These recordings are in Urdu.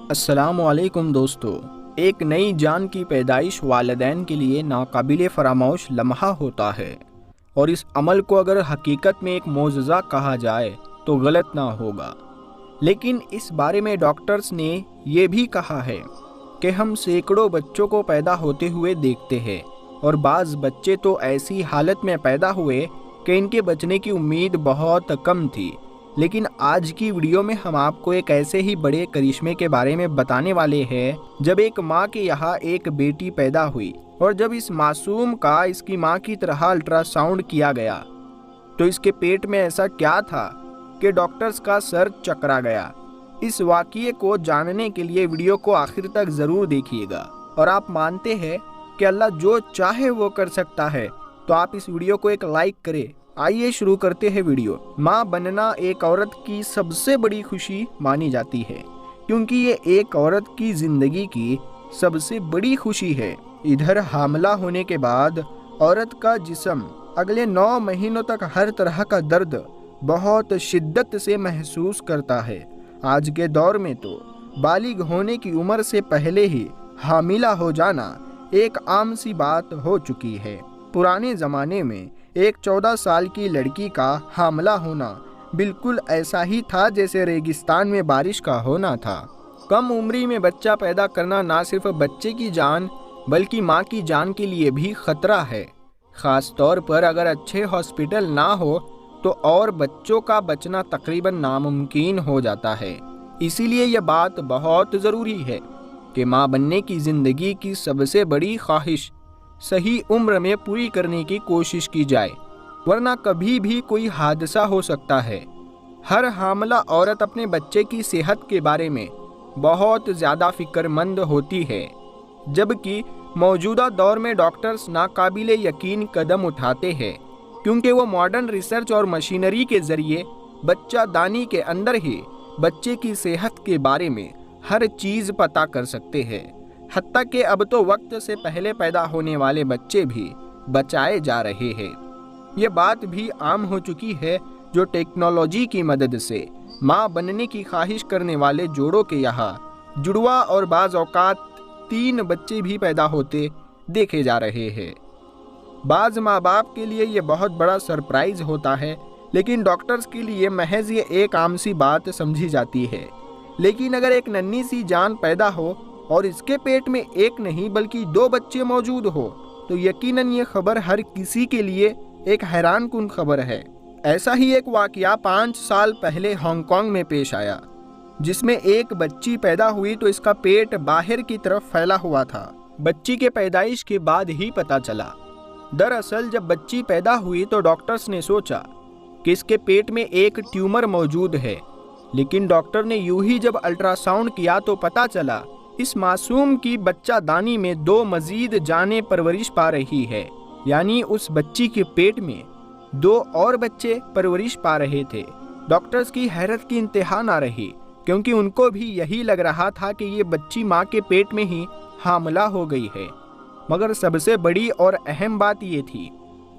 السلام علیکم دوستو۔ ایک نئی جان کی پیدائش والدین کے لیے ناقابل فراموش لمحہ ہوتا ہے، اور اس عمل کو اگر حقیقت میں ایک معجزہ کہا جائے تو غلط نہ ہوگا۔ لیکن اس بارے میں ڈاکٹرز نے یہ بھی کہا ہے کہ ہم سینکڑوں بچوں کو پیدا ہوتے ہوئے دیکھتے ہیں، اور بعض بچے تو ایسی حالت میں پیدا ہوئے کہ ان کے بچنے کی امید بہت کم تھی۔ لیکن آج کی ویڈیو میں ہم آپ کو ایک ایسے ہی بڑے کرشمے کے بارے میں بتانے والے ہیں، جب ایک ماں کے یہاں ایک بیٹی پیدا ہوئی، اور جب اس معصوم کا اس کی ماں کی طرح الٹرا ساؤنڈ کیا گیا تو اس کے پیٹ میں ایسا کیا تھا کہ ڈاکٹرز کا سر چکرا گیا۔ اس واقعے کو جاننے کے لیے ویڈیو کو آخر تک ضرور دیکھیے گا، اور آپ مانتے ہیں کہ اللہ جو چاہے وہ کر سکتا ہے تو آپ اس ویڈیو کو ایک لائک کریں۔ آئیے شروع کرتے ہیں ویڈیو۔ ماں بننا ایک عورت کی سب سے بڑی خوشی مانی جاتی ہے، کیونکہ یہ ایک عورت کی زندگی کی سب سے بڑی خوشی ہے۔ ادھر حاملہ ہونے کے بعد عورت کا جسم اگلے 9 مہینوں تک ہر طرح کا درد بہت شدت سے محسوس کرتا ہے۔ آج کے دور میں تو بالغ ہونے کی عمر سے پہلے ہی حاملہ ہو جانا ایک عام سی بات ہو چکی ہے۔ پرانے زمانے میں ایک 14 سال کی لڑکی کا حاملہ ہونا بالکل ایسا ہی تھا جیسے ریگستان میں بارش کا ہونا تھا۔ کم عمری میں بچہ پیدا کرنا نہ صرف بچے کی جان بلکہ ماں کی جان کے لیے بھی خطرہ ہے، خاص طور پر اگر اچھے ہاسپٹل نہ ہو تو اور بچوں کا بچنا تقریباً ناممکن ہو جاتا ہے۔ اسی لیے یہ بات بہت ضروری ہے کہ ماں بننے کی زندگی کی سب سے بڑی خواہش صحیح عمر میں پوری کرنے کی کوشش کی جائے، ورنہ کبھی بھی کوئی حادثہ ہو سکتا ہے۔ ہر حاملہ عورت اپنے بچے کی صحت کے بارے میں بہت زیادہ فکر مند ہوتی ہے، جبکہ موجودہ دور میں ڈاکٹرز ناقابل یقین قدم اٹھاتے ہیں، کیونکہ وہ ماڈرن ریسرچ اور مشینری کے ذریعے بچہ دانی کے اندر ہی بچے کی صحت کے بارے میں ہر چیز پتہ کر سکتے ہیں۔ حتیٰ کہ اب تو وقت سے پہلے پیدا ہونے والے بچے بھی بچائے جا رہے ہیں۔ یہ بات بھی عام ہو چکی ہے جو ٹیکنالوجی کی مدد سے ماں بننے کی خواہش کرنے والے جوڑوں کے یہاں جڑواں اور بعض اوقات 3 بچے بھی پیدا ہوتے دیکھے جا رہے ہیں۔ بعض ماں باپ کے لیے یہ بہت بڑا سرپرائز ہوتا ہے، لیکن ڈاکٹرز کے لیے محض یہ ایک عام سی بات سمجھی جاتی ہے۔ لیکن اگر ایک ننھی سی جان پیدا ہو اور اس کے پیٹ میں ایک نہیں بلکہ 2 بچے موجود ہو تو یقیناً یہ خبر ہر کسی کے لیے ایک حیران کن خبر ہے۔ ایسا ہی ایک واقعہ 5 سال پہلے ہانگ کانگ میں پیش آیا، جس میں ایک بچی پیدا ہوئی تو اس کا پیٹ باہر کی طرف پھیلا ہوا تھا۔ بچی کے پیدائش کے بعد ہی پتہ چلا۔ دراصل جب بچی پیدا ہوئی تو ڈاکٹرز نے سوچا کہ اس کے پیٹ میں ایک ٹیومر موجود ہے، لیکن ڈاکٹر نے یوں ہی جب الٹرا ساؤنڈ کیا تو پتہ چلا اس معصوم کی بچہ دانی میں 2 مزید جانیں پرورش پا رہی ہے، یعنی اس بچی کے پیٹ میں 2 اور بچے پرورش پا رہے تھے۔ ڈاکٹرز کی حیرت کی انتہا نہ رہی، کیونکہ ان کو بھی یہی لگ رہا تھا کہ یہ بچی ماں کے پیٹ میں ہی حاملہ ہو گئی ہے۔ مگر سب سے بڑی اور اہم بات یہ تھی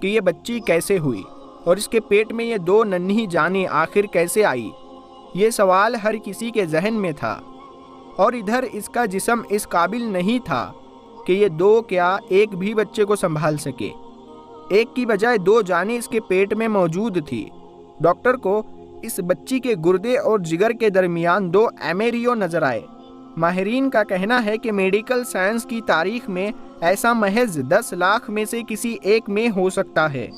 کہ یہ بچی کیسے ہوئی، اور اس کے پیٹ میں یہ 2 ننھی جانیں آخر کیسے آئی۔ یہ سوال ہر کسی کے ذہن میں تھا، اور ادھر اس کا جسم اس قابل نہیں تھا کہ یہ 2 کیا ایک بھی بچے کو سنبھال سکے۔ ایک کی بجائے 2 جانیں اس کے پیٹ میں موجود تھی۔ ڈاکٹر کو اس بچی کے گردے اور جگر کے درمیان 2 ایمبریو نظر آئے۔ ماہرین کا کہنا ہے کہ میڈیکل سائنس کی تاریخ میں ایسا محض 10 لاکھ میں سے کسی ایک میں ہو سکتا ہے،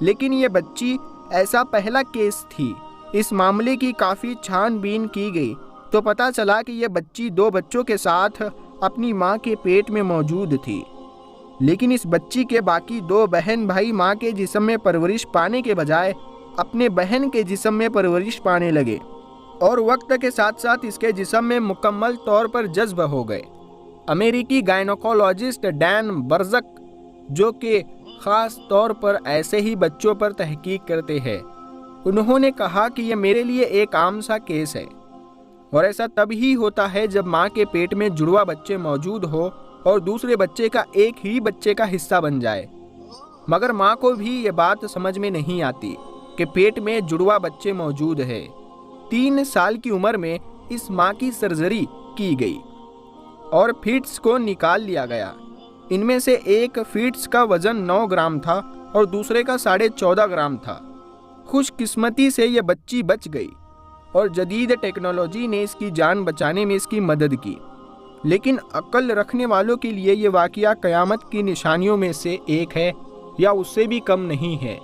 لیکن یہ بچی ایسا پہلا کیس تھی۔ اس معاملے کی کافی چھان بین کی گئی تو پتہ چلا کہ یہ بچی 2 بچوں کے ساتھ اپنی ماں کے پیٹ میں موجود تھی، لیکن اس بچی کے باقی 2 بہن بھائی ماں کے جسم میں پرورش پانے کے بجائے اپنے بہن کے جسم میں پرورش پانے لگے، اور وقت کے ساتھ ساتھ اس کے جسم میں مکمل طور پر جذب ہو گئے۔ امریکی گائنوکولوجسٹ ڈین برزک، جو کہ خاص طور پر ایسے ہی بچوں پر تحقیق کرتے ہیں، انہوں نے کہا کہ یہ میرے لیے ایک عام سا کیس ہے، اور ایسا تب ہی ہوتا ہے جب ماں کے پیٹ میں جڑواں بچے موجود ہو اور دوسرے بچے کا ایک ہی بچے کا حصہ بن جائے۔ مگر ماں کو بھی یہ بات سمجھ میں نہیں آتی کہ پیٹ میں جڑواں بچے موجود ہے۔ 3 سال کی عمر میں اس ماں کی سرجری کی گئی اور فیٹس کو نکال لیا گیا۔ ان میں سے ایک فیٹس کا وزن 9 گرام تھا اور دوسرے کا 14.5 گرام تھا۔ خوش قسمتی سے یہ بچی بچ گئی اور جدید ٹیکنالوجی نے اس کی جان بچانے میں اس کی مدد کی، لیکن عقل رکھنے والوں کے لیے یہ واقعہ قیامت کی نشانیوں میں سے ایک ہے یا اس سے بھی کم نہیں ہے۔